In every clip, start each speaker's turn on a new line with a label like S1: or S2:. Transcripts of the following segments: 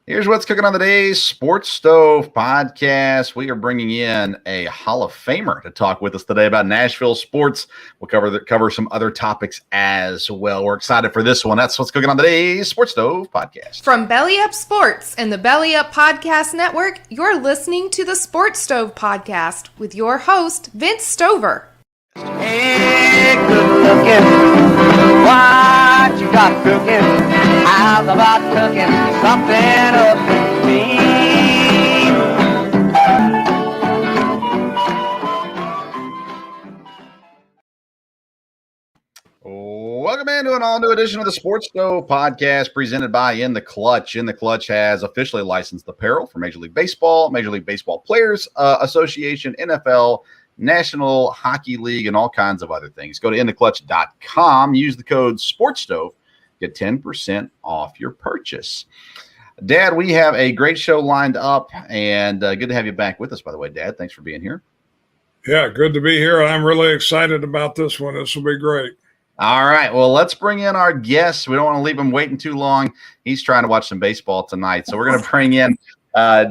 S1: Here's what's cooking on today's Sports Stove podcast. We are bringing in a Hall of Famer to talk with us today about Nashville sports. We'll cover some other topics as well. We're excited for this one. That's what's cooking on today's Sports Stove podcast.
S2: From Belly Up Sports and the Belly Up Podcast Network, you're listening to the Sports Stove podcast with your host, Vince Stover.
S3: Hey, good looking, what you got cooking? How's about cooking something up with me?
S1: Welcome into an all-new edition of the Sports Stove podcast presented by In the Clutch. In the Clutch has officially licensed apparel for Major League Baseball, Major League Baseball Players Association, NFL, National Hockey League, and all kinds of other things. Go to intheclutch.com, use the code SPORTSSTOVE, get 10% off your purchase. Dad, we have a great show lined up, and good to have you back with us, by the way, Dad. Thanks for being here.
S4: Yeah, good to be here. I'm really excited about this one. This will be great.
S1: All right, well, let's bring in our guest. We don't want to leave him waiting too long. He's trying to watch some baseball tonight, so we're going to bring in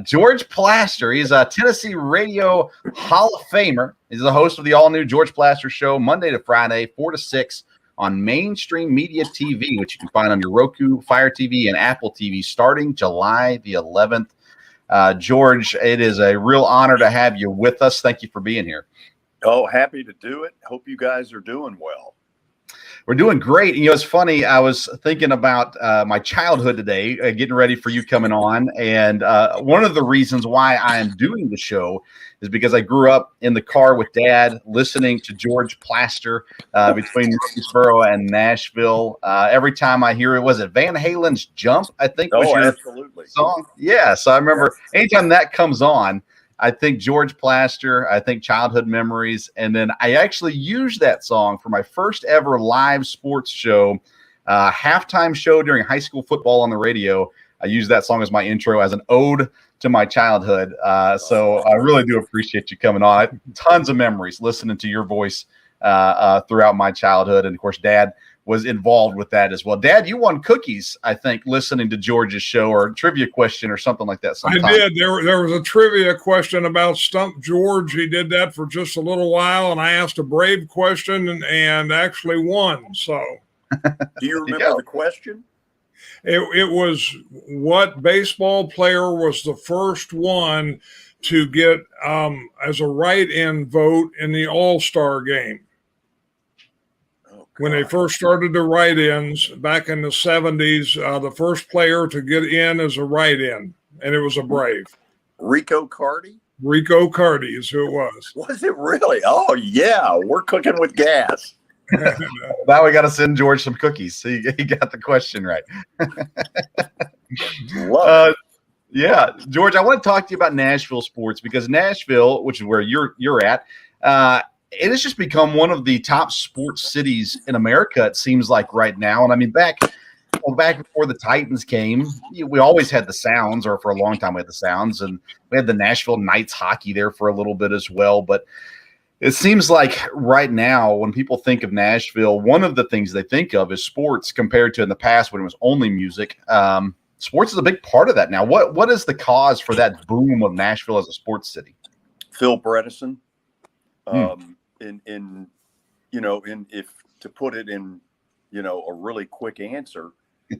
S1: George Plaster. He's a Tennessee Radio Hall of Famer. He's the host of the all-new George Plaster Show, Monday to Friday, 4 to 6 on Mainstream Media TV, which you can find on your Roku, Fire TV, and Apple TV starting July the 11th. George, it is a real honor to have you with us. Thank you for being here.
S5: Oh, happy to do it. Hope you guys are doing well.
S1: We're doing great. You know, it's funny. I was thinking about my childhood today, getting ready for you coming on. And one of the reasons why I am doing the show is because I grew up in the car with Dad listening to George Plaster between Murfreesboro and Nashville. Every time I hear it, was it Van Halen's Jump, I think was your
S5: absolutely
S1: song? Yeah. So I remember anytime that comes on, I think George Plaster, I think childhood memories. And then I actually used that song for my first ever live sports show, halftime show during high school football on the radio. I used that song as my intro, as an ode to my childhood. So I really do appreciate you coming on. Tons of memories listening to your voice throughout my childhood. And of course, Dad was involved with that as well. Dad, you won cookies, I think, listening to George's show, or a trivia question or something like that sometime.
S4: I did. There was a trivia question about Stump George. He did that for just a little while, and I asked a brave question and actually won. So,
S5: do you remember the question?
S4: It was, what baseball player was the first one to get as a write-in vote in the All-Star game? When they first started the write-ins back in the 70s, the first player to get in as a write-in, and it was a Brave.
S5: Rico Carty?
S4: Rico Carty is who it was.
S5: Was it really? Oh, yeah. We're cooking with gas.
S1: Now we got to send George some cookies. He got the question right. Yeah, George, I want to talk to you about Nashville sports, because Nashville, which is where you're at, it has just become one of the top sports cities in America, it seems like right now. And I mean, back before the Titans came, we always had the Sounds, or for a long time we had the Sounds, and we had the Nashville Knights hockey there for a little bit as well. But it seems like right now, when people think of Nashville, one of the things they think of is sports, compared to in the past when it was only music. Sports is a big part of that now. What is the cause for that boom of Nashville as a sports city?
S5: Phil Bredesen. If to put it in, a really quick answer,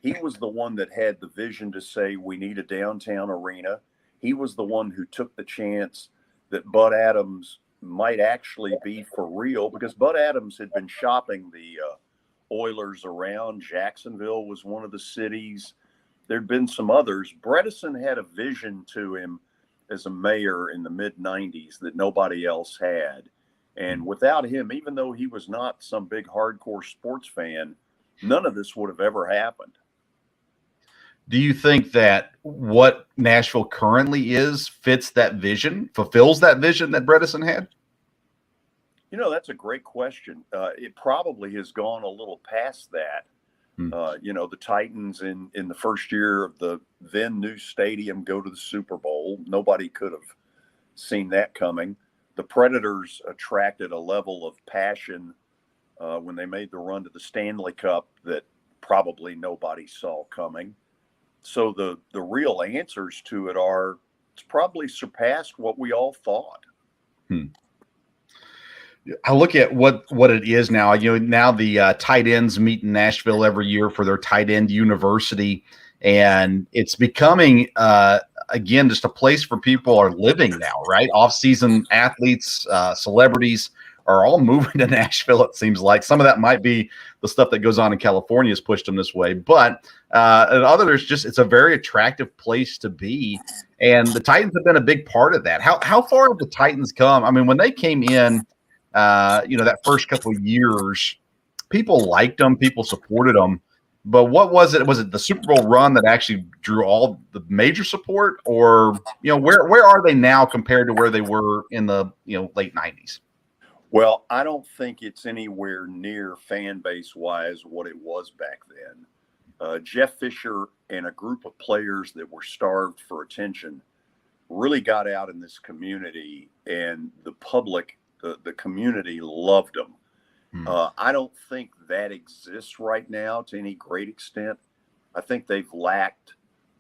S5: he was the one that had the vision to say we need a downtown arena. He was the one who took the chance that Bud Adams might actually be for real, because Bud Adams had been shopping the Oilers around. Jacksonville was one of the cities. There'd been some others. Bredesen had a vision to him as a mayor in the mid-90s that nobody else had. And without him, even though he was not some big hardcore sports fan, none of this would have ever happened.
S1: Do you think that what Nashville currently is fits that vision, fulfills that vision that Bredesen had?
S5: That's a great question. It probably has gone a little past that. The Titans in the first year of the then new stadium go to the Super Bowl. Nobody could have seen that coming. The Predators attracted a level of passion when they made the run to the Stanley Cup that probably nobody saw coming. So the real answers to it are it's probably surpassed what we all thought.
S1: I look at what it is now. Now the tight ends meet in Nashville every year for their tight end university, and it's becoming again just a place for people are living now. Right, off-season athletes, celebrities are all moving to Nashville. It seems like some of that might be the stuff that goes on in California has pushed them this way, but others it's a very attractive place to be, and the Titans have been a big part of that. How far have the Titans come? I mean, when they came in. That first couple of years, people liked them, people supported them. But what was it? Was it the Super Bowl run that actually drew all the major support, or where are they now compared to where they were in the late '90s?
S5: Well, I don't think it's anywhere near fan base wise what it was back then. Jeff Fisher and a group of players that were starved for attention really got out in this community, and the public. The community loved them. I don't think that exists right now to any great extent. I think they've lacked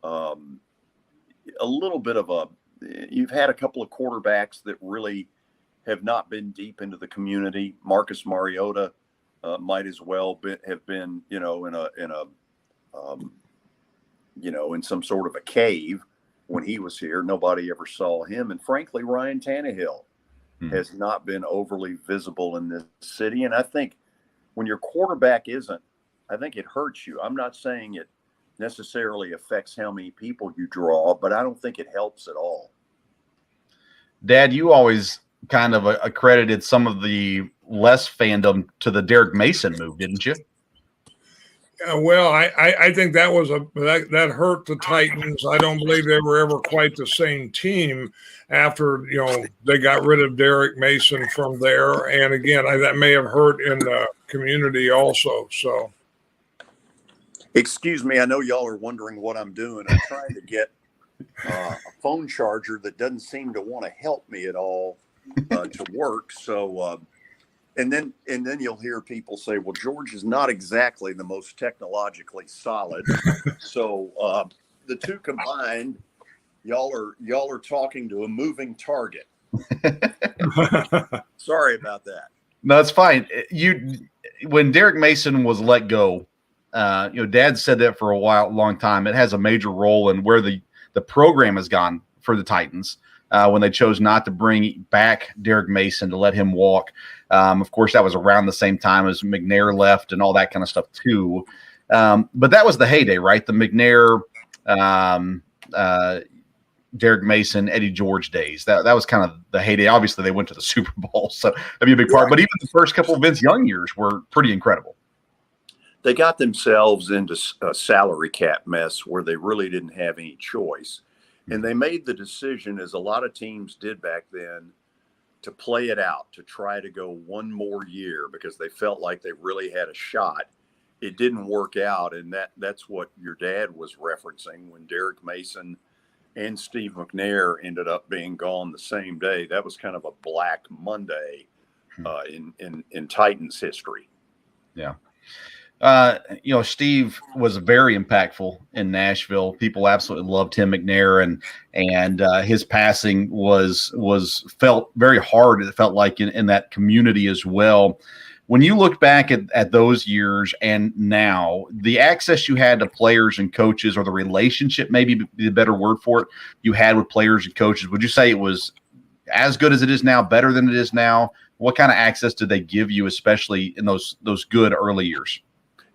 S5: a little bit of you've had a couple of quarterbacks that really have not been deep into the community. Marcus Mariota might as well have been, in some sort of a cave when he was here. Nobody ever saw him. And frankly, Ryan Tannehill has not been overly visible in this city. And I think when your quarterback isn't, I think it hurts you. I'm not saying it necessarily affects how many people you draw, but I don't think it helps at all.
S1: Dad, you always kind of accredited some of the less fandom to the Derek Mason move, didn't you?
S4: Well, I think that was that hurt the Titans. I don't believe they were ever quite the same team after they got rid of Derek Mason from there. And again, that may have hurt in the community also. So,
S5: excuse me, I know y'all are wondering what I'm doing. I'm trying to get a phone charger that doesn't seem to want to help me at all to work. So. And then you'll hear people say, well, George is not exactly the most technologically solid. So the two combined, y'all are talking to a moving target. Sorry about that.
S1: No, it's fine. When Derek Mason was let go, Dad said that for a long time. It has a major role in where the program has gone for the Titans. When they chose not to bring back Derek Mason to let him walk. Of course, that was around the same time as McNair left and all that kind of stuff too. But that was the heyday, right? The McNair, Derek Mason, Eddie George days. That was kind of the heyday. Obviously, they went to the Super Bowl, so that'd be a big part. But even the first couple of Vince Young years were pretty incredible.
S5: They got themselves into a salary cap mess where they really didn't have any choice. And they made the decision, as a lot of teams did back then, to play it out, to try to go one more year because they felt like they really had a shot. It didn't work out, and that's what your dad was referencing when Derek Mason and Steve McNair ended up being gone the same day. That was kind of a Black Monday in Titans history.
S1: Yeah. Steve was very impactful in Nashville. People absolutely loved Tim McNair, and his passing was felt very hard. It felt like in that community as well. When you look back at those years and now, the access you had to players and coaches, or the relationship, maybe be the better word for it, you had with players and coaches, would you say it was as good as it is now, better than it is now? What kind of access did they give you, especially in those good early years?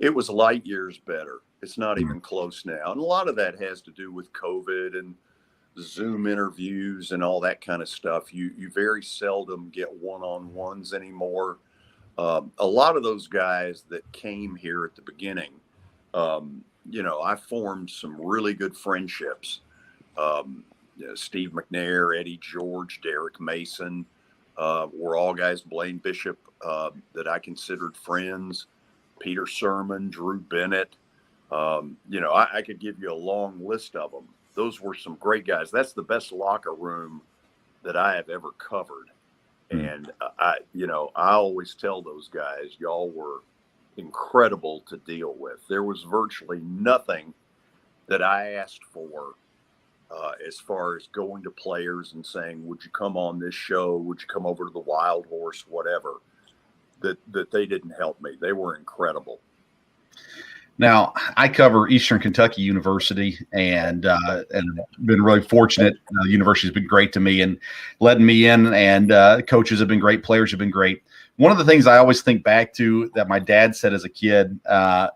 S5: It was light years better. It's not even close now. And a lot of that has to do with COVID and Zoom interviews and all that kind of stuff. You very seldom get one-on-ones anymore. A lot of those guys that came here at the beginning, I formed some really good friendships. Steve McNair, Eddie George, Derek Mason, were all guys, Blaine Bishop, that I considered friends. Peter Sermon, Drew Bennett. I could give you a long list of them. Those were some great guys. That's the best locker room that I have ever covered. And I always tell those guys, y'all were incredible to deal with. There was virtually nothing that I asked for, as far as going to players and saying, would you come on this show? Would you come over to the Wild Horse, whatever, that they didn't help me. They were incredible.
S1: Now, I cover Eastern Kentucky University and been really fortunate. The university's been great to me and letting me in, and coaches have been great, players have been great. One of the things I always think back to that my dad said as a kid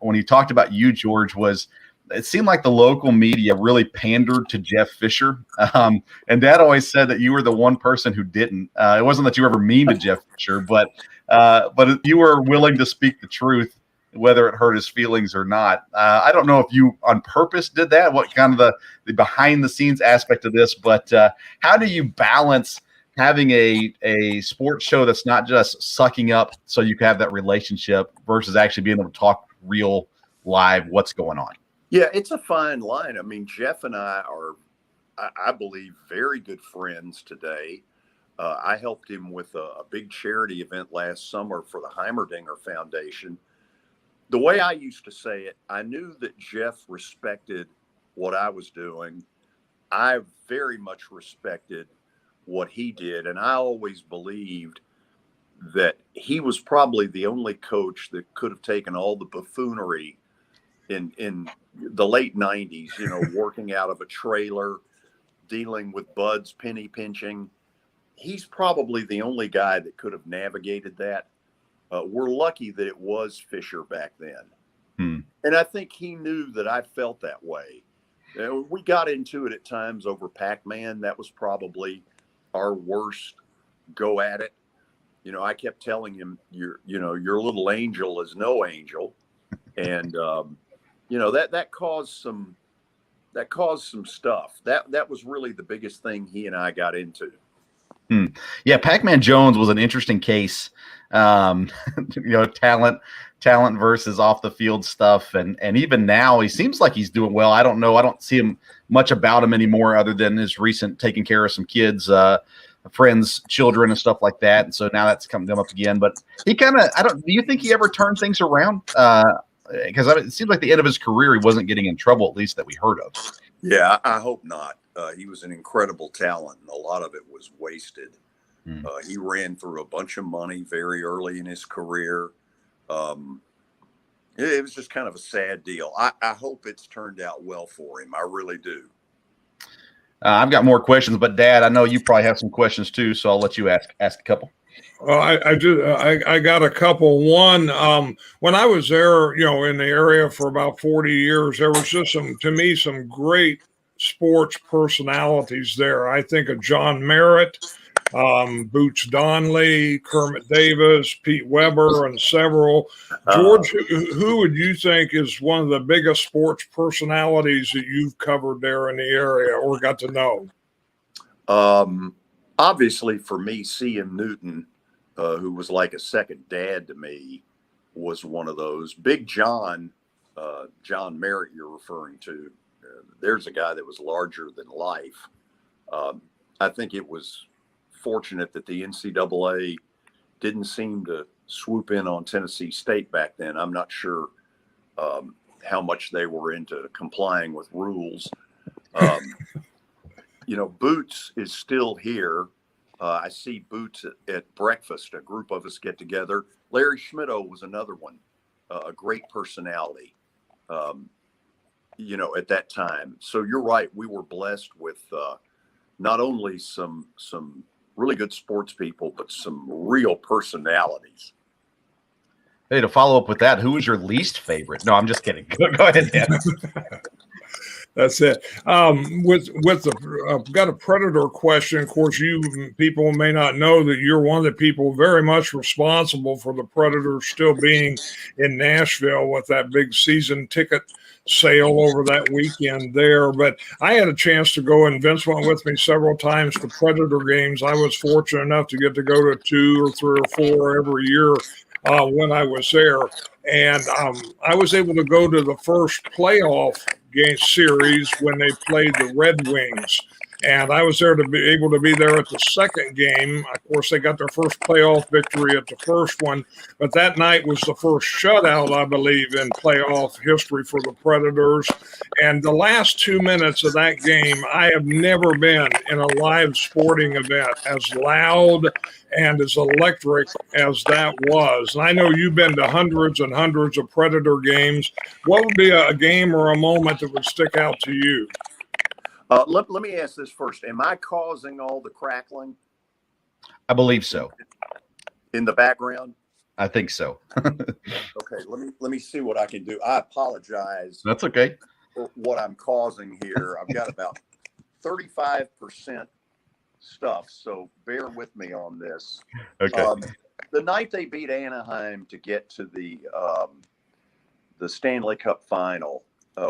S1: when he talked about you, George, was it seemed like the local media really pandered to Jeff Fisher. And Dad always said that you were the one person who didn't. It wasn't that you were ever mean to Jeff Fisher, but you were willing to speak the truth, whether it hurt his feelings or not. I don't know if you on purpose did that, what kind of the behind the scenes aspect of this, but how do you balance having a sports show that's not just sucking up so you can have that relationship versus actually being able to talk real live what's going on?
S5: Yeah, it's a fine line. I mean, Jeff and I are, I believe, very good friends today. I helped him with a big charity event last summer for the Heimerdinger Foundation. The way I used to say it, I knew that Jeff respected what I was doing. I very much respected what he did. And I always believed that he was probably the only coach that could have taken all the buffoonery in the late 90s, working out of a trailer, dealing with buds, penny pinching. He's probably the only guy that could have navigated that. We're lucky that it was Fisher back then. And I think he knew that I felt that way. We got into it at times over Pac-Man. That was probably our worst go at it. I kept telling him, your little angel is no angel. And, that caused some stuff. That was really the biggest thing he and I got into.
S1: Yeah, Pac-Man Jones was an interesting case. Talent versus off the field stuff, and even now he seems like he's doing well. I don't know. I don't see him much about him anymore, other than his recent taking care of some kids, friends, children, and stuff like that. And so now that's come up again. But he kind of, do you think he ever turned things around? Because it seems like the end of his career, he wasn't getting in trouble, at least that we heard of.
S5: Yeah, I hope not. He was an incredible talent, and a lot of it was wasted. He ran through a bunch of money very early in his career. It was just kind of a sad deal. I hope it's turned out well for him. I really do.
S1: I've got more questions, but Dad, I know you probably have some questions too, so I'll let you ask a couple.
S4: Well, I do. I got a couple. One, when I was there, in the area for about 40 years, there was just some great sports personalities there. I think of John Merritt, Boots Donley, Kermit Davis, Pete Weber, and several. George, who would you think is one of the biggest sports personalities that you've covered there in the area or got to know?
S5: Obviously, for me, C.M. Newton, who was like a second dad to me, was one of those. Big John, John Merritt you're referring to, there's a guy that was larger than life. I think it was fortunate that the NCAA didn't seem to swoop in on Tennessee State back then. I'm not sure how much they were into complying with rules. Boots is still here. I see Boots at breakfast. A group of us get together. Larry Schmittou was another one, a great personality, at that time. So you're right. We were blessed with not only some really good sports people, but some real personalities.
S1: Hey, to follow up with that, who was your least favorite? No, I'm just kidding. Go ahead, Dan.
S4: That's it. Got a Predator question. Of course, you people may not know that you're one of the people very much responsible for the Predators still being in Nashville with that big season ticket sale over that weekend there. But I had a chance to go, and Vince went with me several times to Predator games. I was fortunate enough to get to go to 2 or 3 or 4 every year when I was there. And I was able to go to the first playoff game series when they played the Red Wings. And I was there to be able to be there at the second game. Of course, they got their first playoff victory at the first one, but that night was the first shutout, I believe, in playoff history for the Predators. And the last 2 minutes of that game, I have never been in a live sporting event as loud and as electric as that was. And I know you've been to hundreds and hundreds of Predator games. What would be a game or a moment that would stick out to you?
S5: Let me ask this first. Am I causing all the crackling
S1: I believe so.
S5: in the background?
S1: I think so.
S5: Okay, let me see what I can do. I apologize
S1: That's okay.
S5: for what I'm causing here. I've got about 35% stuff, so bear with me on this.
S1: Okay.
S5: The night they beat Anaheim to get to the Stanley Cup final,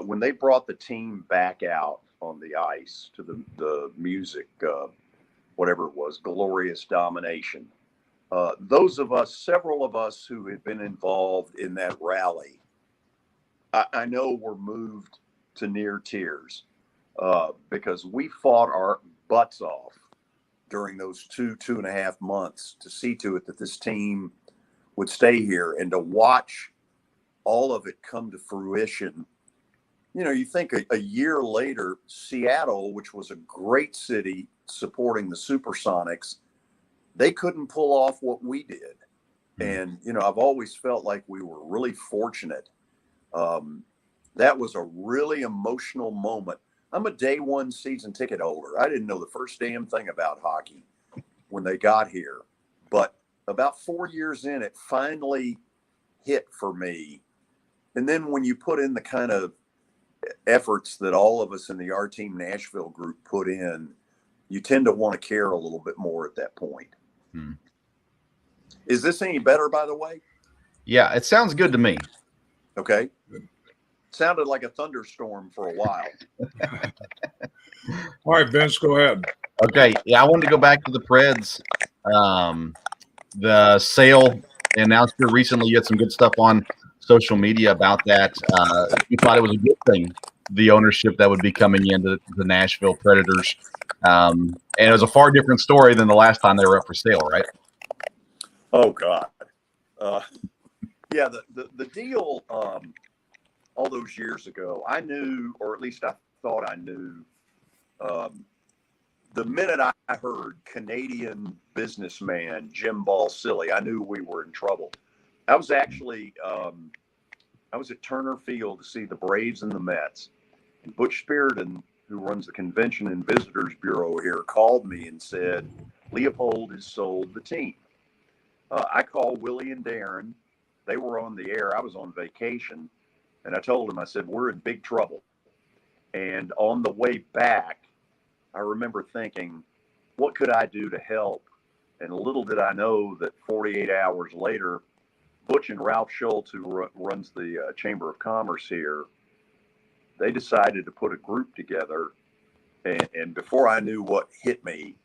S5: when they brought the team back out on the ice to the music, whatever it was, Glorious Domination. Several of us who had been involved in that rally, I know were moved to near tears because we fought our butts off during those 2.5 months to see to it that this team would stay here, and to watch all of it come to fruition. You know, you think a year later, Seattle, which was a great city supporting the Supersonics, they couldn't pull off what we did. And, you know, I've always felt like we were really fortunate. That was a really emotional moment. I'm a day one season ticket holder. I didn't know the first damn thing about hockey when they got here. But about 4 years in, it finally hit for me. And then when you put in the kind of efforts that all of us in the Our Team Nashville group put in, you tend to want to care a little bit more at that point. Is this any better, by the way?
S1: Yeah, it sounds good to me.
S5: Okay. Sounded like a thunderstorm for a while.
S4: All right, Vince, go ahead.
S1: Okay. Yeah, I wanted to go back to the Preds. The sale announced here recently. You had some good stuff on social media about that. You thought it was a good thing, the ownership that would be coming into the Nashville Predators. And it was a far different story than the last time they were up for sale, right?
S5: Oh, God. Yeah, the deal all those years ago, I knew, or at least I thought I knew, the minute I heard Canadian businessman Jim Balsillie, I knew we were in trouble. I was actually I was at Turner Field to see the Braves and the Mets. And Butch Spiriton, who runs the Convention and Visitors Bureau here, called me and said, Leopold has sold the team. I called Willie and Darren. They were on the air. I was on vacation. And I told him, I said, we're in big trouble. And on the way back, I remember thinking, what could I do to help? And little did I know that 48 hours later, Butch and Ralph Schultz, who runs the Chamber of Commerce here, they decided to put a group together. And before I knew what hit me,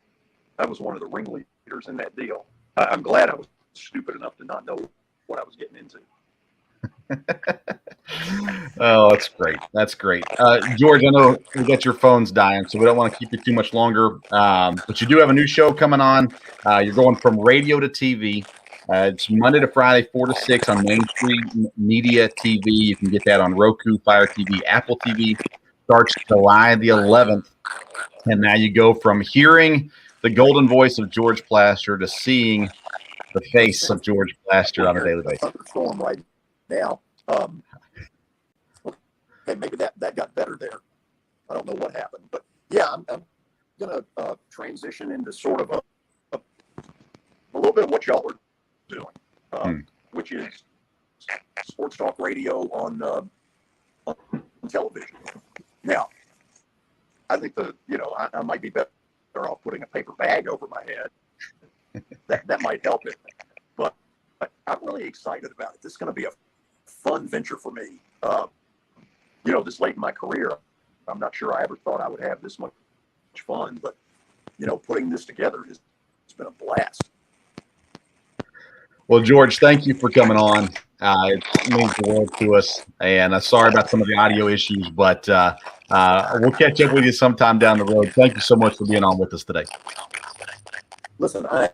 S5: I was one of the ringleaders in that deal. I'm glad I was stupid enough to not know what I was getting into.
S1: Oh, that's great. That's great. George, I know we got your phone's dying, so we don't want to keep you too much longer. But you do have a new show coming on. You're going from radio to TV. It's Monday to Friday, 4 to 6 on Main Street Media TV. You can get that on Roku, Fire TV, Apple TV. Starts July the 11th. And now you go from hearing the golden voice of George Plaster to seeing the face of George Plaster on a daily basis.
S5: Thunderstorm right now. Okay, maybe that got better there. I don't know what happened, but yeah, I'm going to transition into sort of a little bit of what y'all are doing, which is sports talk radio on television. Now, I think I might be better off putting a paper bag over my head. That might help it, but I'm really excited about it. This is going to be a fun venture for me. This late in my career, I'm not sure I ever thought I would have this much fun, but putting this together has been a blast.
S1: Well, George, thank you for coming on. It means the world to us. And sorry about some of the audio issues, but We'll catch up with you sometime down the road. Thank you so much for being on with us today.
S5: Listen, I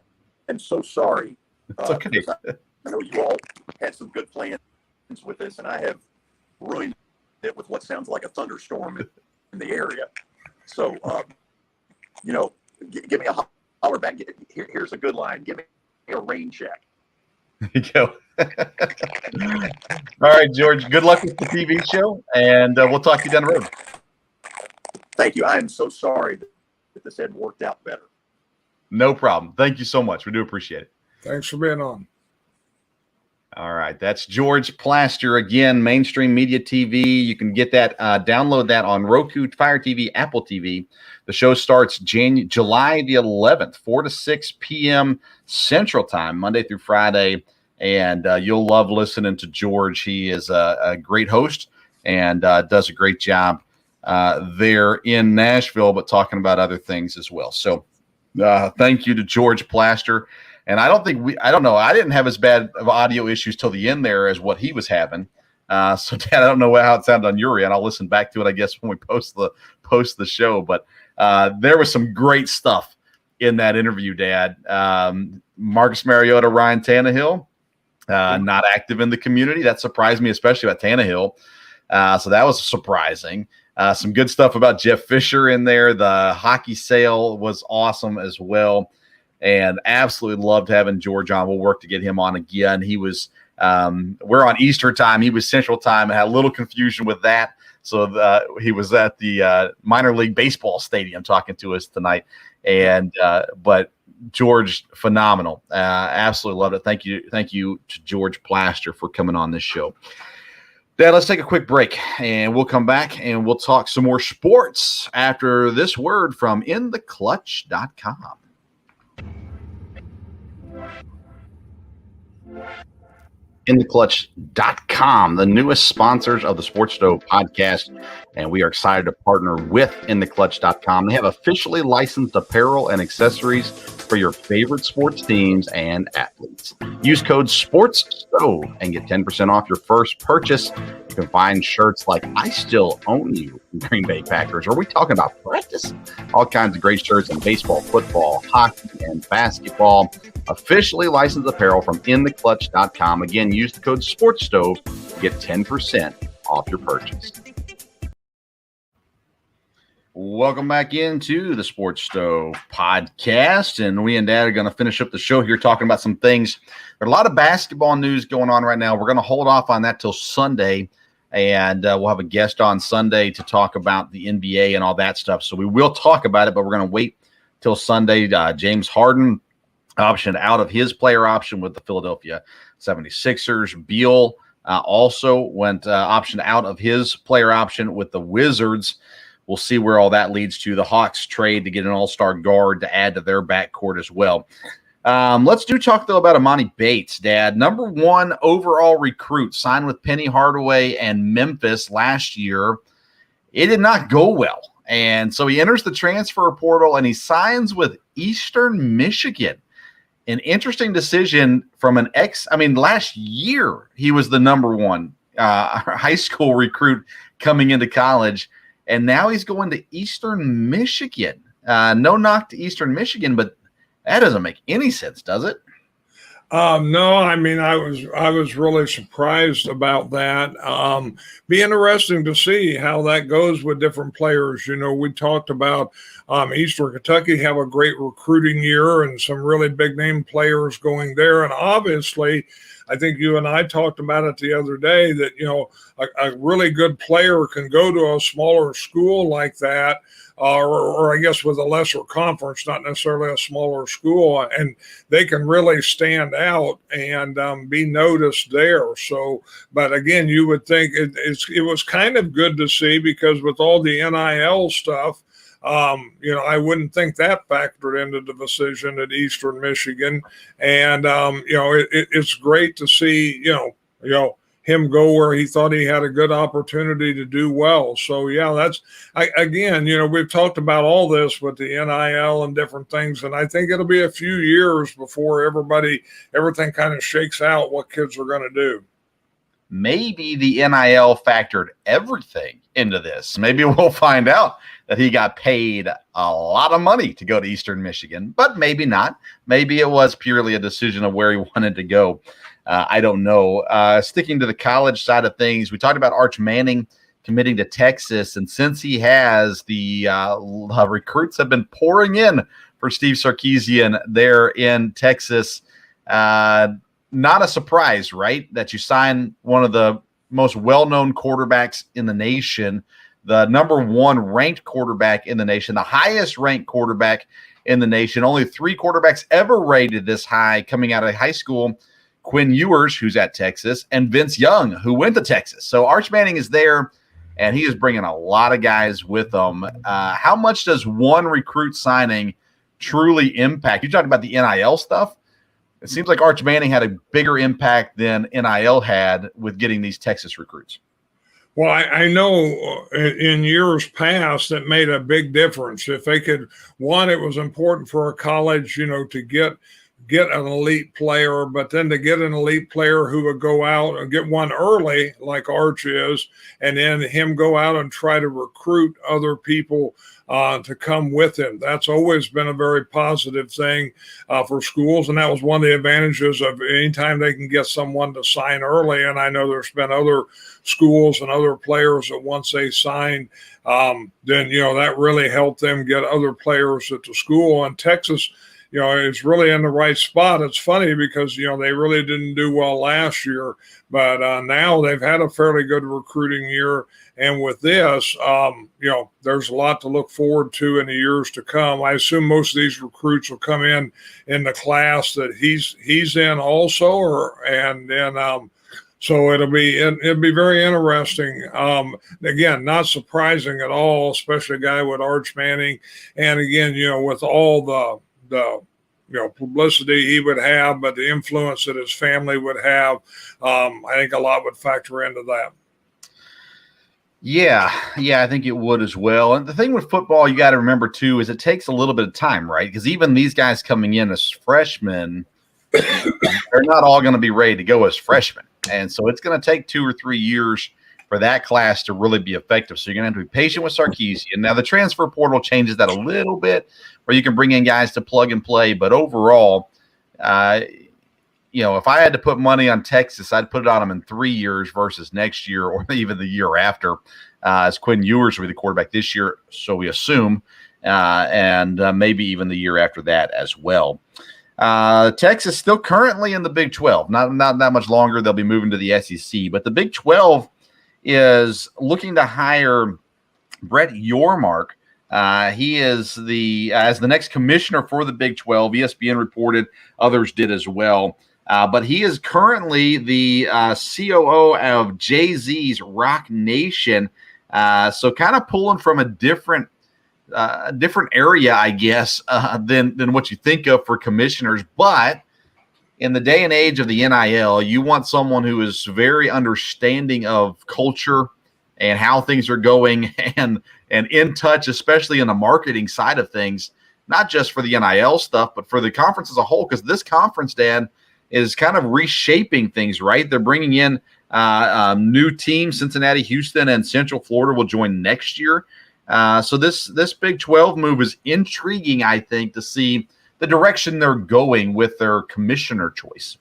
S5: am so sorry.
S1: It's okay.
S5: Because I know you all had some good plans with this, and I have ruined it with what sounds like a thunderstorm in the area. So, give me a holler back. Here's a good line. Give me a rain check.
S1: There you go. All right, George. Good luck with the TV show, and we'll talk to you down the road.
S5: Thank you. I am so sorry that this hadn't worked out better.
S1: No problem. Thank you so much. We do appreciate it.
S4: Thanks for being on.
S1: All right. That's George Plaster again, Mainstream Media TV. You can get that, download that on Roku, Fire TV, Apple TV. The show starts July the 11th, 4 to 6 p.m. Central Time, Monday through Friday. And you'll love listening to George. He is a great host and does a great job there in Nashville, but talking about other things as well. So thank you to George Plaster. And I don't know. I didn't have as bad of audio issues till the end there as what he was having. So Dad, I don't know how it sounded on your end. I'll listen back to it, I guess, when we post the show. But there was some great stuff in that interview, Dad. Marcus Mariota, Ryan Tannehill, not active in the community. That surprised me, especially about Tannehill. So that was surprising. Some good stuff about Jeff Fisher in there. The hockey sale was awesome as well. And absolutely loved having George on. We'll work to get him on again. He was, we're on Eastern time. He was Central time. I had a little confusion with that. So he was at the minor league baseball stadium talking to us tonight. And, but George, phenomenal. Absolutely loved it. Thank you to George Plaster for coming on this show. Dad, let's take a quick break and we'll come back and we'll talk some more sports after this word from intheclutch.com. InTheClutch.com, the newest sponsors of the Sports Stove podcast, and we are excited to partner with InTheClutch.com. They have officially licensed apparel and accessories for your favorite sports teams and athletes. Use code SPORTSSTOVE and get 10% off your first purchase. You can find shirts like I Still Own You, Green Bay Packers. Are we talking about practice? All kinds of great shirts in baseball, football, hockey, and basketball. Officially licensed apparel from InTheClutch.com. Again, use the code SPORTSSTOVE to get 10% off your purchase. Welcome back into the Sports Stove podcast, and we and Dad are going to finish up the show here talking about some things. There's a lot of basketball news going on right now. We're going to hold off on that till Sunday, and we'll have a guest on Sunday to talk about the NBA and all that stuff. So we will talk about it, but we're going to wait till Sunday. James Harden optioned out of his player option with the Philadelphia 76ers. Beal also went optioned out of his player option with the Wizards. We'll see where all that leads to. The Hawks trade to get an all-star guard to add to their backcourt as well. Let's talk, though, about Emoni Bates, Dad. Number 1 overall recruit, signed with Penny Hardaway and Memphis last year. It did not go well. And so he enters the transfer portal, and he signs with Eastern Michigan. An interesting decision from last year he was the number 1 high school recruit coming into college. And now he's going to Eastern Michigan. No knock to Eastern Michigan, but that doesn't make any sense, does it?
S4: No, I mean, I was really surprised about that. Be interesting to see how that goes with different players. You know, we talked about Eastern Kentucky have a great recruiting year and some really big name players going there. And obviously, I think you and I talked about it the other day that, you know, a really good player can go to a smaller school like that, or I guess with a lesser conference, not necessarily a smaller school, and they can really stand out and be noticed there. So, but again, you would think it was kind of good to see, because with all the NIL stuff, you know, I wouldn't think that factored into the decision at Eastern Michigan. And, you know, it's great to see, you know, him go where he thought he had a good opportunity to do well. So, yeah, again, you know, we've talked about all this with the NIL and different things. And I think it'll be a few years before everything kind of shakes out what kids are going to do.
S1: maybe the NIL factored everything into this. Maybe we'll find out that he got paid a lot of money to go to Eastern Michigan, but maybe not. Maybe it was purely a decision of where he wanted to go. I don't know. Sticking to the college side of things, we talked about Arch Manning committing to Texas, and since he has, the recruits have been pouring in for Steve Sarkisian there in Texas. Not a surprise, right, that you sign one of the most well-known quarterbacks in the nation, the number one ranked quarterback in the nation, the highest ranked quarterback in the nation. Only 3 quarterbacks ever rated this high coming out of high school: Quinn Ewers, who's at Texas, and Vince Young, who went to Texas. So Arch Manning is there, and he is bringing a lot of guys with him. How much does one recruit signing truly impact? You talked about the NIL stuff. It seems like Arch Manning had a bigger impact than NIL had with getting these Texas recruits.
S4: Well, I know in years past it made a big difference. If they could, one, it was important for a college, to get an elite player, but then to get an elite player who would go out and get one early, like Arch is, and then him go out and try to recruit other people to come with him. That's always been a very positive thing for schools, and that was one of the advantages of anytime they can get someone to sign early. And I know there's been other schools and other players that once they signed, then that really helped them get other players at the school. And Texas, is really in the right spot. It's funny because, they really didn't do well last year, but now they've had a fairly good recruiting year. And with this, there's a lot to look forward to in the years to come. I assume most of these recruits will come in the class that he's in also, so it'll be very interesting. Again, not surprising at all, especially a guy with Arch Manning. And again, with all the publicity he would have, but the influence that his family would have, I think a lot would factor into that.
S1: Yeah, I think it would as well. And the thing with football, you got to remember too, is it takes a little bit of time, right? Because even these guys coming in as freshmen, they're not all going to be ready to go as freshmen. And so it's going to take 2 or 3 years for that class to really be effective. So you're going to have to be patient with Sarkisian. Now, the transfer portal changes that a little bit, where you can bring in guys to plug and play. But overall, if I had to put money on Texas, I'd put it on them in 3 years versus next year or even the year after, as Quinn Ewers will be the quarterback this year, so we assume, and maybe even the year after that as well. Texas still currently in the Big 12. Not that much longer. They'll be moving to the SEC. But the Big 12 is looking to hire Brett Yormark. He is as the next commissioner for the Big 12. ESPN reported, others did as well. But he is currently the COO of Jay-Z's Rock Nation. So kind of pulling from a different area, I guess, than what you think of for commissioners. But in the day and age of the NIL, you want someone who is very understanding of culture and how things are going and in touch, especially in the marketing side of things, not just for the NIL stuff, but for the conference as a whole. Because this conference, Dan, is kind of reshaping things, right? They're bringing in new teams. Cincinnati, Houston, and Central Florida will join next year. So this Big 12 move is intriguing, I think, to see the direction they're going with their commissioner choice.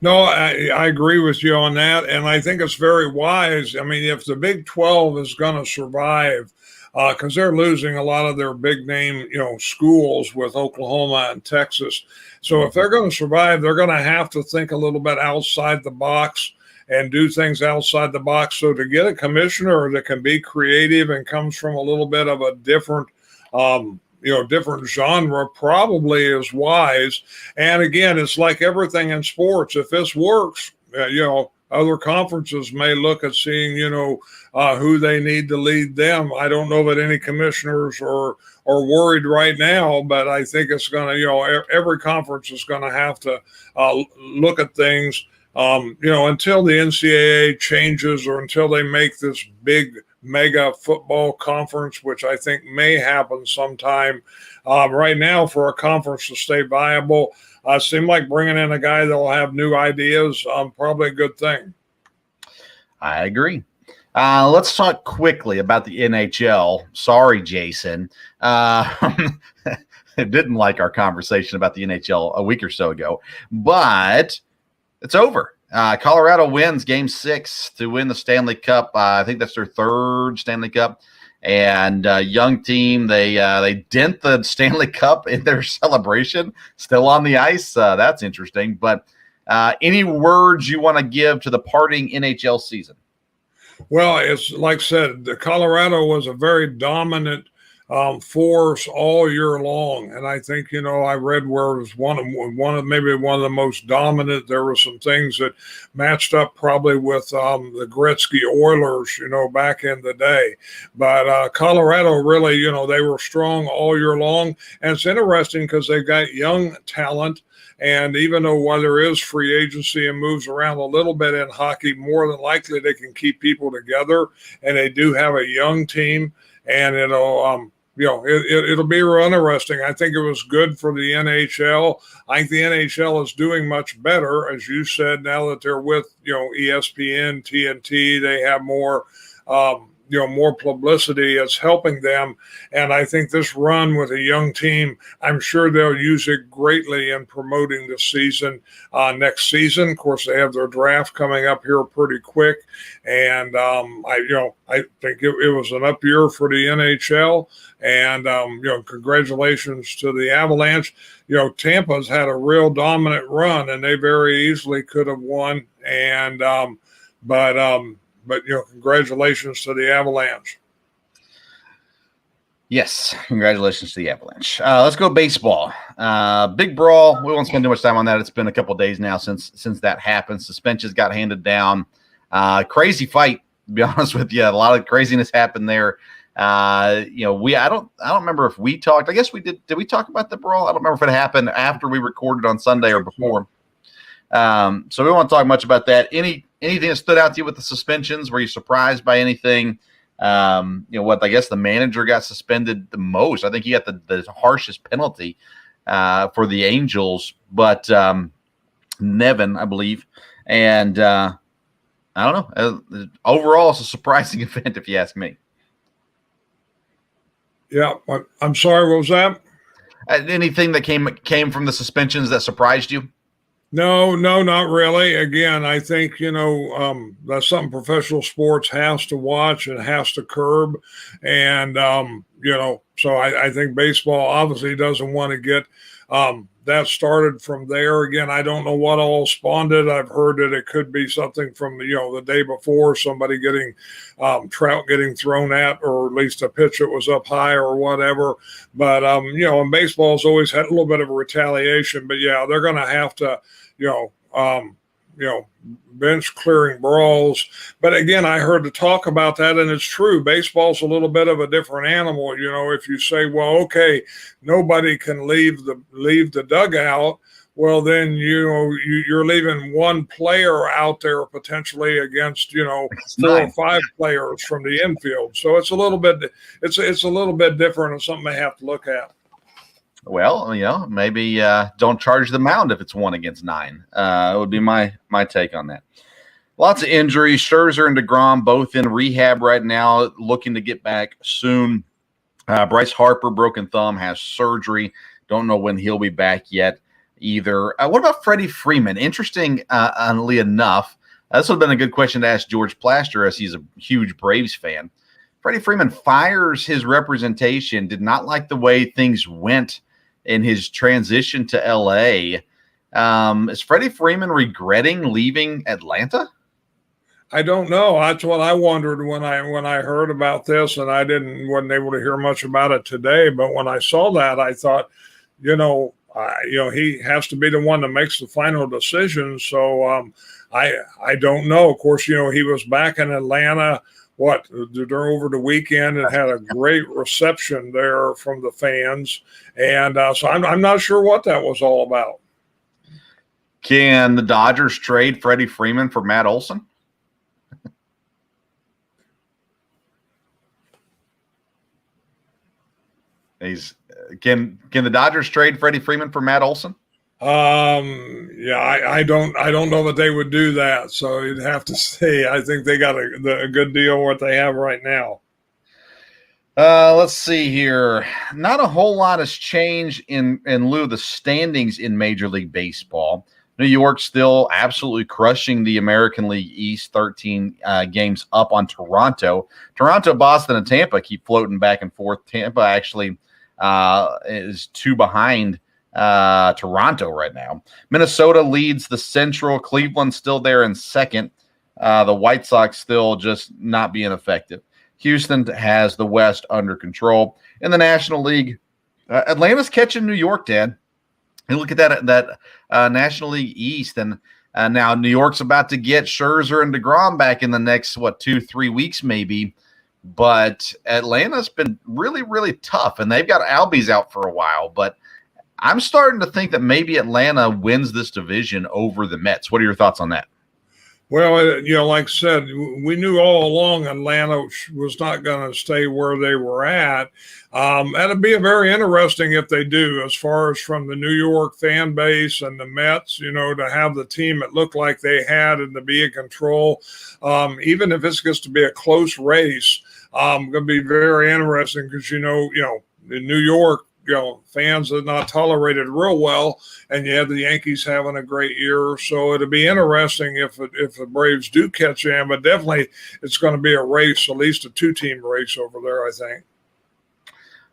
S4: No, I agree with you on that, and I think it's very wise. I mean, if the Big 12 is going to survive, because they're losing a lot of their big name, schools with Oklahoma and Texas. So if they're going to survive, they're going to have to think a little bit outside the box and do things outside the box. So to get a commissioner that can be creative and comes from a little bit of a different, different genre probably is wise. And again, it's like everything in sports. If this works, other conferences may look at seeing, who they need to lead them. I don't know that any commissioners are worried right now, but I think it's going to, every conference is going to have to look at things, until the NCAA changes or until they make this big mega football conference, which I think may happen sometime. Right now, for a conference to stay viable, seem like bringing in a guy that will have new ideas, probably a good thing.
S1: I agree. Let's talk quickly about the NHL. Sorry, Jason. Didn't like our conversation about the NHL a week or so ago, but it's over. Colorado wins Game 6 to win the Stanley Cup. I think that's their third Stanley Cup. And young team, they dent the Stanley Cup in their celebration. Still on the ice. That's interesting. But any words you want to give to the parting NHL season?
S4: Well, it's like I said, the Colorado was a very dominant force all year long, and I think I read where it was one of the most dominant. There were some things that matched up probably with the Gretzky Oilers, back in the day. But Colorado really, they were strong all year long, and it's interesting because they've got young talent. And even though while there is free agency and moves around a little bit in hockey, more than likely they can keep people together. And they do have a young team, and it'll be real interesting. I think it was good for the NHL. I think the NHL is doing much better, as you said, now that they're with ESPN, TNT. They have more. More publicity is helping them. And I think this run with a young team, I'm sure they'll use it greatly in promoting the season next season. Of course, they have their draft coming up here pretty quick. And I think it was an up year for the NHL. And, congratulations to the Avalanche. Tampa's had a real dominant run, and they very easily could have won. And, but congratulations to the Avalanche.
S1: Yes, congratulations to the Avalanche. Let's go baseball. Big brawl. We won't spend too much time on that. It's been a couple of days now since that happened. Suspensions got handed down. Crazy fight, to be honest with you. A lot of craziness happened there. I don't remember if we talked. I guess we did. Did we talk about the brawl? I don't remember if it happened after we recorded on Sunday or before. So we won't talk much about that. Anything that stood out to you with the suspensions? Were you surprised by anything? I guess the manager got suspended the most. I think he got the harshest penalty for the Angels, but Nevin, I believe. And I don't know. Overall, it's a surprising event, if you ask me.
S4: Yeah, I'm sorry. What was that?
S1: Anything that came from the suspensions that surprised you?
S4: No, not really. Again, I think, that's something professional sports has to watch and has to curb. And, so I think baseball obviously doesn't want to get that started from there. Again, I don't know what all spawned it. I've heard that it could be something from, the day before, somebody getting Trout getting thrown at, or at least a pitch that was up high or whatever. But, and baseball's always had a little bit of a retaliation. But, yeah, they're going to have to, bench clearing brawls. But again, I heard the talk about that, and it's true. Baseball's a little bit of a different animal. If you say, well, okay, nobody can leave the dugout, well, then you're leaving one player out there potentially against 4 or 5 players from the infield. So it's a little bit different, and something they have to look at.
S1: Well, maybe don't charge the mound if it's 1 against 9. It would be my take on that. Lots of injuries. Scherzer and DeGrom both in rehab right now, looking to get back soon. Bryce Harper, broken thumb, has surgery. Don't know when he'll be back yet either. What about Freddie Freeman? Interestingly enough, this would have been a good question to ask George Plaster, as he's a huge Braves fan. Freddie Freeman fires his representation, did not like the way things went in his transition to LA. Is Freddie Freeman regretting leaving Atlanta?
S4: I don't know. That's what I wondered when I heard about this, and I wasn't able to hear much about it today. But when I saw that, I thought, he has to be the one that makes the final decision. So I don't know. Of course, he was back in Atlanta over the weekend and had a great reception there from the fans. And so I'm not sure what that was all about.
S1: Can the Dodgers trade Freddie Freeman for Matt Olson? Can the Dodgers trade Freddie Freeman for Matt Olson?
S4: Yeah, I don't know that they would do that. So you'd have to say, I think they got a good deal what they have right now.
S1: Let's see here. Not a whole lot has changed in lieu of the standings in Major League Baseball. New York still absolutely crushing the American League East, 13 games up on Toronto. Toronto, Boston, and Tampa keep floating back and forth. Tampa actually is 2 behind Toronto right now. Minnesota leads the Central. Cleveland still there in second. The White Sox still just not being effective. Houston has the West under control. In the National League, Atlanta's catching New York, Dad. And look at that National League East. And now New York's about to get Scherzer and DeGrom back in the next, 2-3 weeks maybe. But Atlanta's been really, really tough. And they've got Albies out for a while. But I'm starting to think that maybe Atlanta wins this division over the Mets. What are your thoughts on that?
S4: Well, like I said, we knew all along Atlanta was not going to stay where they were at. That'd be very interesting if they do, as far as from the New York fan base and the Mets, to have the team it looked like they had and to be in control. Even if it's just to be a close race, going to be very interesting because, in New York, fans are not tolerated real well, and you have the Yankees having a great year. So it'll be interesting if the Braves do catch them, but definitely it's going to be a race, at least a 2-team race over there, I think.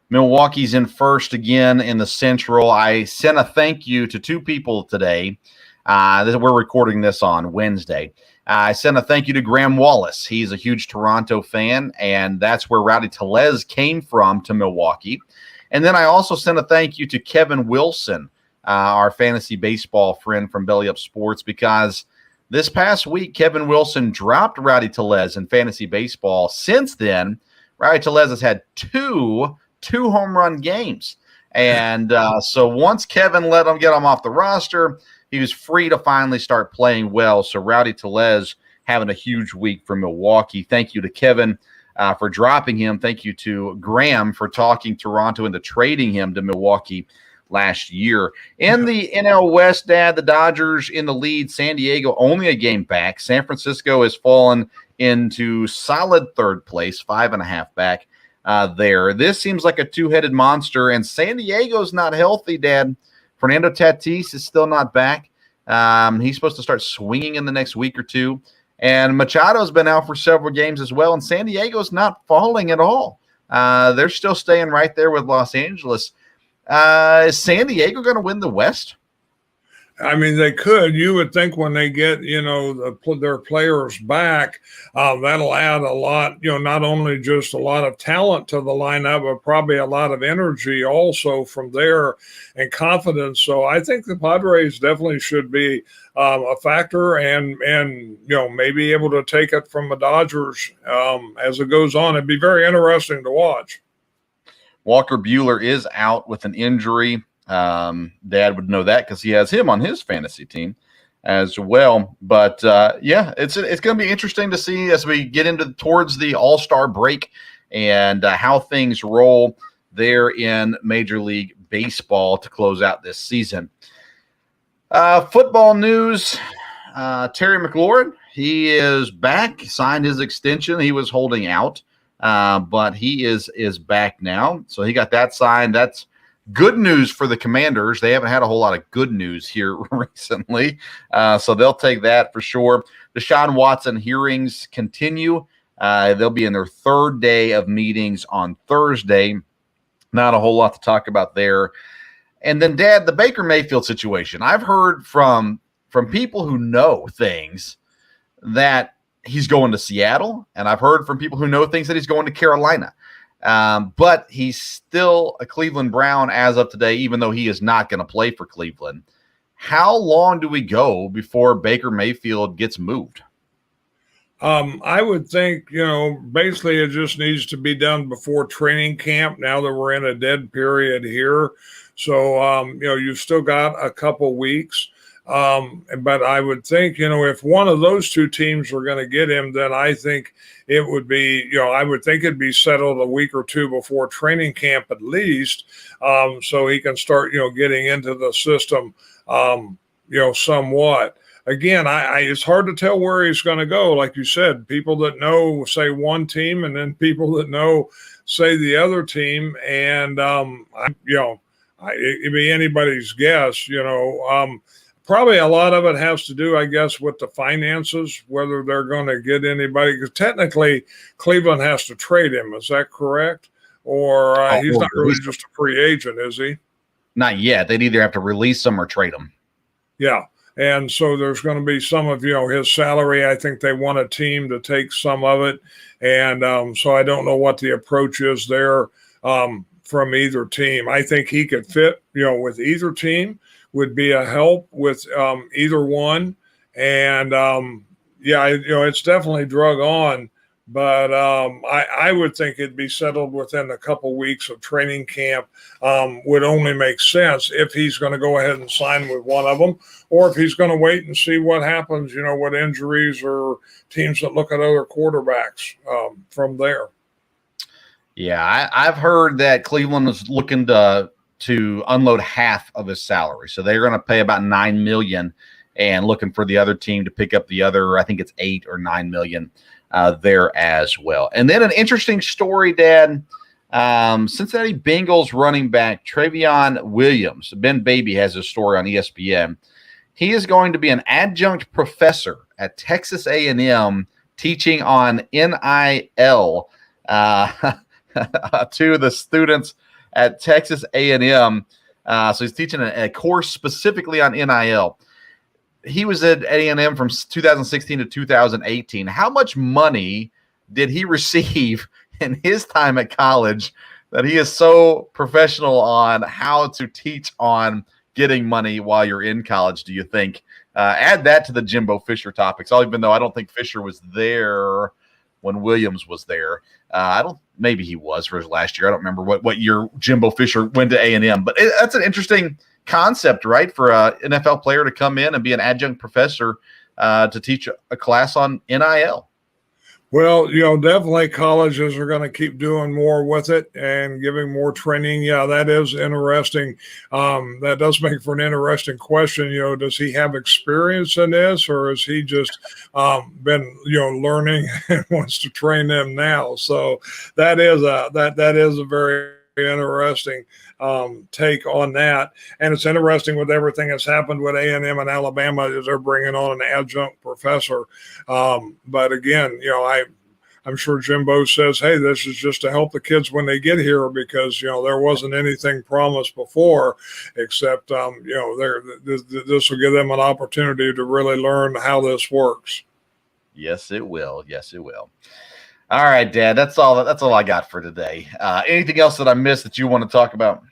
S1: Milwaukee's in first again in the Central. I sent a thank you to 2 people today. We're recording this on Wednesday. I sent a thank you to Graham Wallace. He's a huge Toronto fan, and that's where Rowdy Tellez came from to Milwaukee. And then I also sent a thank you to Kevin Wilson, our fantasy baseball friend from Belly Up Sports, because this past week, Kevin Wilson dropped Rowdy Tellez in fantasy baseball. Since then, Rowdy Tellez has had two home run games. And so once Kevin let him get him off the roster, he was free to finally start playing well. So Rowdy Tellez having a huge week for Milwaukee. Thank you to Kevin for dropping him. Thank you to Graham for talking Toronto into trading him to Milwaukee last year. In the NL West, Dad, the Dodgers in the lead. San Diego only a game back. San Francisco has fallen into solid third place, 5.5 back there. This seems like a 2-headed monster, and San Diego's not healthy, Dad. Fernando Tatis is still not back. He's supposed to start swinging in the next week or two. And Machado's been out for several games as well, and San Diego's not falling at all. They're still staying right there with Los Angeles. Is San Diego going to win the West?
S4: I mean, they could. You would think when they get, their players back, that'll add a lot, not only just a lot of talent to the lineup, but probably a lot of energy also from there and confidence. So I think the Padres definitely should be a factor and maybe able to take it from the Dodgers as it goes on. It'd be very interesting to watch.
S1: Walker Buehler is out with an injury. Dad would know that because he has him on his fantasy team as well. But it's going to be interesting to see as we get towards the All-Star break and how things roll there in Major League Baseball to close out this season. Football news: Terry McLaurin, he is back, signed his extension. He was holding out, but he is back now. So he got that signed. That's good news for the Commanders. They haven't had a whole lot of good news here recently, so they'll take that for sure. Deshaun Watson hearings continue. They'll be in their 3rd day of meetings on Thursday. Not a whole lot to talk about there. And then, Dad, the Baker Mayfield situation. I've heard from people who know things that he's going to Seattle, and I've heard from people who know things that he's going to Carolina. But he's still a Cleveland Brown as of today, even though he is not going to play for Cleveland. How long do we go before Baker Mayfield gets moved?
S4: I would think, basically it just needs to be done before training camp now that we're in a dead period here. So, you've still got a couple weeks. But I would think, if one of those 2 teams were going to get him, then I think it would be, I would think it'd be settled a week or 2 before training camp at least, so he can start, getting into the system somewhat. Again, it's hard to tell where he's going to go. Like you said, people that know say one team, and then people that know say the other team, and it'd be anybody's guess. Probably a lot of it has to do, I guess, with the finances, whether they're going to get anybody. Because technically, Cleveland has to trade him. Is that correct? Or he's not really just a free agent, is he?
S1: Not yet. They'd either have to release him or trade him.
S4: Yeah. And so there's going to be some of, his salary. I think they want a team to take some of it. And so I don't know what the approach is there from either team. I think he could fit, with either team, would be a help with either one. And it's definitely drug on. But I would think it'd be settled within a couple weeks of training camp. Would only make sense if he's going to go ahead and sign with one of them, or if he's going to wait and see what happens, what injuries or teams that look at other quarterbacks from there.
S1: Yeah, I've heard that Cleveland is looking to unload half of his salary. So they're going to pay about $9 million and looking for the other team to pick up the other, I think it's $8 or $9 million. There as well. And then an interesting story, Dad. Cincinnati Bengals running back Trevion Williams, Ben Baby has a story on ESPN. He is going to be an adjunct professor at Texas A&M teaching on NIL to the students at Texas A&M. So he's teaching a course specifically on NIL. He was at A&M from 2016 to 2018. How much money did he receive in his time at college that he is so professional on how to teach on getting money while you're in college, do you think? Add that to the Jimbo Fisher topics, even though I don't think Fisher was there when Williams was there. Maybe he was for his last year. I don't remember what year Jimbo Fisher went to A&M, but that's an interesting concept, right, for an NFL player to come in and be an adjunct professor to teach a class on NIL.
S4: Well, definitely colleges are going to keep doing more with it and giving more training. Yeah, that is interesting. That does make for an interesting question. Does he have experience in this, or has he just been, learning and wants to train them now? So that is a very interesting take on that. And it's interesting with everything that's happened with A&M and Alabama is they're bringing on an adjunct professor. But again, I'm sure Jimbo says, hey, this is just to help the kids when they get here because, there wasn't anything promised before except, this will give them an opportunity to really learn how this works.
S1: Yes, it will. Yes, it will. All right, Dad, that's all I got for today. Anything else that I missed that you want to talk about?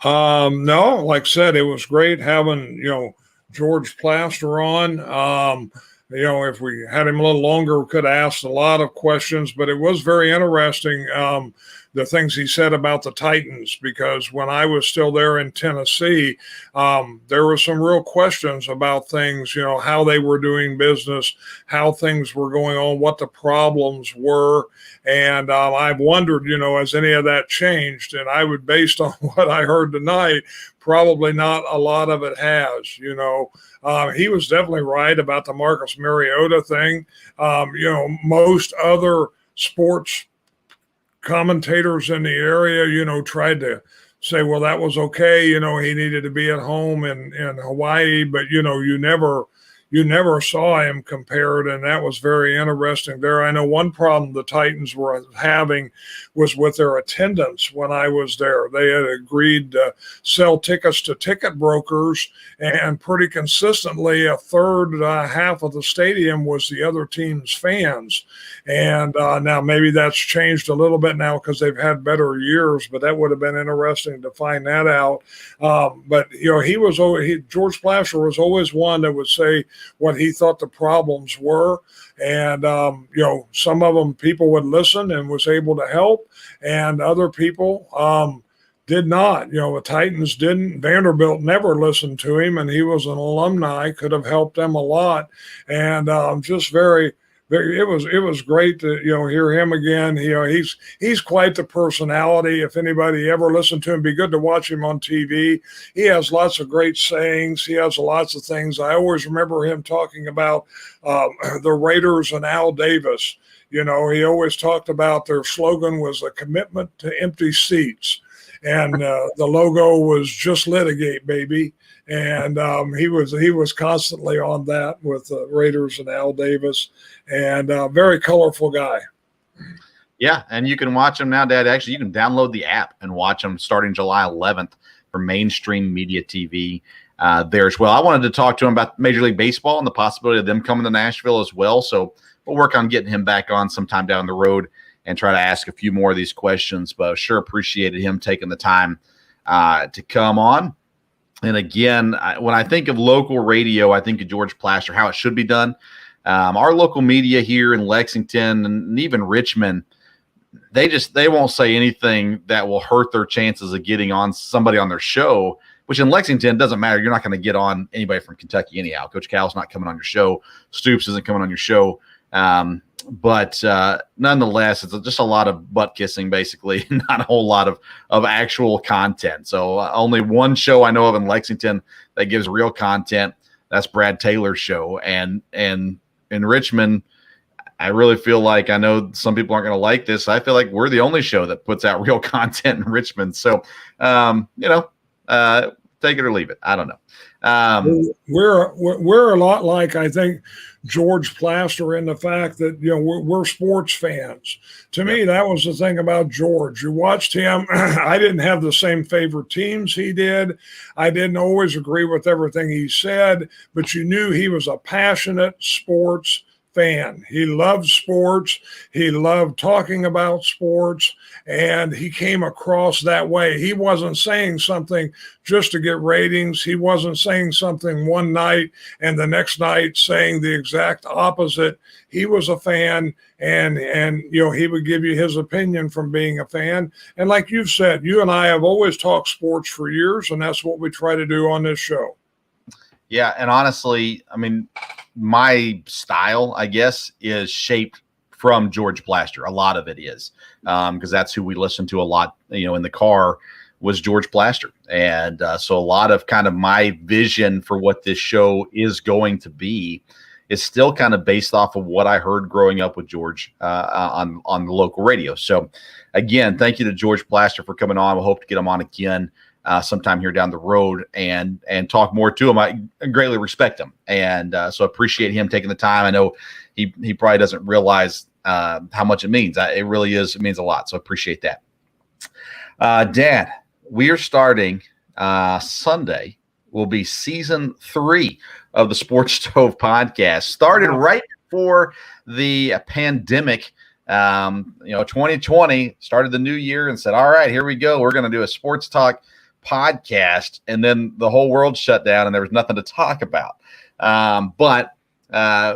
S4: No, like I said, it was great having, George Plaster on. If we had him a little longer, we could have asked a lot of questions, but it was very interesting, the things he said about the Titans, because when I was still there in Tennessee, there were some real questions about things, how they were doing business, how things were going on, what the problems were. And I've wondered, has any of that changed? And I would, based on what I heard tonight, probably not a lot of it has, he was definitely right about the Marcus Mariota thing. Most other sports commentators in the area, tried to say, well, that was okay. He needed to be at home in Hawaii, but, you never saw him compared, and that was very interesting there. I know one problem the Titans were having was with their attendance when I was there. They had agreed to sell tickets to ticket brokers, and pretty consistently a third, half of the stadium was the other team's fans. And now maybe that's changed a little bit now because they've had better years, but that would have been interesting to find that out. But, George Plaster was always one that would say what he thought the problems were. And, some of them people would listen and was able to help, and other people did not. The Titans didn't. Vanderbilt never listened to him, and he was an alumni, could have helped them a lot. And just very, it was great to hear him again. He's quite the personality. If anybody ever listened to him, be good to watch him on TV. He has lots of great sayings. He has lots of things. I always remember him talking about the Raiders and Al Davis. He always talked about their slogan was a commitment to empty seats. And the logo was just litigate, baby. And he was constantly on that with the Raiders and Al Davis, and a very colorful guy.
S1: Yeah, and you can watch him now, Dad. Actually, you can download the app and watch him starting July 11th for mainstream media TV there as well. I wanted to talk to him about Major League Baseball and the possibility of them coming to Nashville as well. So we'll work on getting him back on sometime down the road and try to ask a few more of these questions. But I sure appreciated him taking the time to come on. And again, when I think of local radio, I think of George Plaster, how it should be done. Our local media here in Lexington and even Richmond, they won't say anything that will hurt their chances of getting on somebody on their show, which in Lexington doesn't matter. You're not going to get on anybody from Kentucky anyhow. Coach Cal's not coming on your show. Stoops isn't coming on your show. But nonetheless, it's just a lot of butt kissing, basically, not a whole lot of actual content. So only one show I know of in Lexington that gives real content. That's Brad Taylor's show. And in Richmond, I really feel like, I know some people aren't going to like this, I feel like we're the only show that puts out real content in Richmond. So, take it or leave it. I don't know.
S4: We're a lot like, I think, George Plaster in the fact that we're sports fans. To me, that was the thing about George. You watched him. I didn't have the same favorite teams he did. I didn't always agree with everything he said, but you knew he was a passionate sports fan. He loved sports. He loved talking about sports, and he came across that way. He wasn't saying something just to get ratings. He wasn't saying something one night and the next night saying the exact opposite. He was a fan, and he would give you his opinion from being a fan. And like you've said, you and I have always talked sports for years, and that's what we try to do on this show.
S1: Yeah, and honestly, I mean, my style, I guess, is shaped from George Plaster. A lot of it is because that's who we listened to a lot, in the car was George Plaster. And so a lot of kind of my vision for what this show is going to be is still kind of based off of what I heard growing up with George on the local radio. So again, thank you to George Plaster for coming on. We'll hope to get him on again sometime here down the road and talk more to him. I greatly respect him. And so appreciate him taking the time. I know he probably doesn't realize how much it means. It really is. It means a lot. So appreciate that. Dad, we are starting Sunday will be season 3 of the Sports Stove podcast. Started right before the pandemic. 2020 started the new year and said, all right, here we go. We're going to do a sports talk podcast, and then the whole world shut down and there was nothing to talk about. But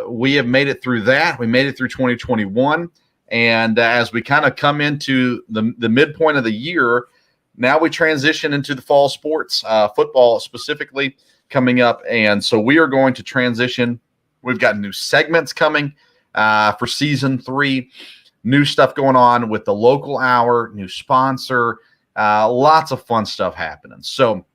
S1: we have made it through that. We made it through 2021. And as we kind of come into the midpoint of the year, now we transition into the fall sports, football specifically coming up. And so we are going to transition. We've got new segments coming for season 3, new stuff going on with the local hour, new sponsor, lots of fun stuff happening. So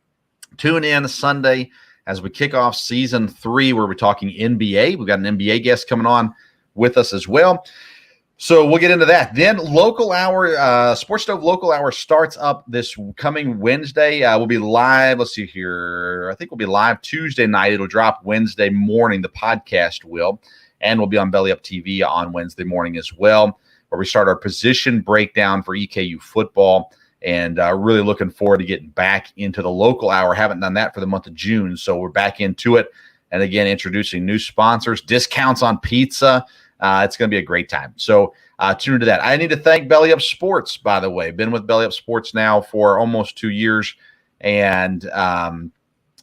S1: tune in Sunday as we kick off season 3, where we're talking NBA. We've got an NBA guest coming on with us as well. So we'll get into that. Then local hour, Sports Stove local hour starts up this coming Wednesday. We'll be live. Let's see here. I think we'll be live Tuesday night. It'll drop Wednesday morning. The podcast will, and we'll be on Belly Up TV on Wednesday morning as well, where we start our position breakdown for EKU football. And really looking forward to getting back into the local hour. Haven't done that for the month of June, so we're back into it. And again, introducing new sponsors, discounts on pizza. It's going to be a great time. So tune into that. I need to thank Belly Up Sports, by the way. Been with Belly Up Sports now for almost 2 years, and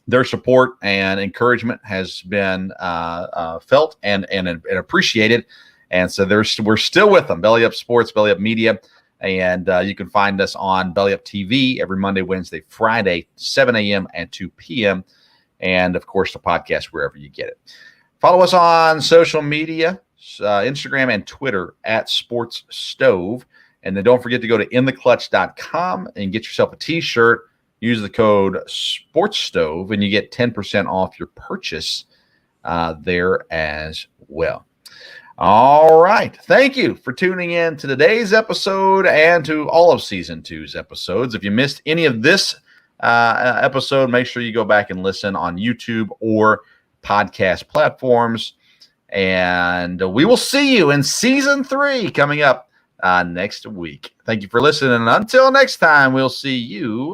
S1: their support and encouragement has been felt and appreciated. And so we're still with them. Belly Up Sports, Belly Up Media. And you can find us on Belly Up TV every Monday, Wednesday, Friday, 7 a.m. and 2 p.m. And, of course, the podcast wherever you get it. Follow us on social media, Instagram and Twitter at Sports Stove. And then don't forget to go to intheclutch.com and get yourself a t-shirt. Use the code SPORTSSTOVE and you get 10% off your purchase there as well. All right. Thank you for tuning in to today's episode and to all of Season 2's episodes. If you missed any of this episode, make sure you go back and listen on YouTube or podcast platforms. And we will see you in Season 3 coming up next week. Thank you for listening. And until next time, we'll see you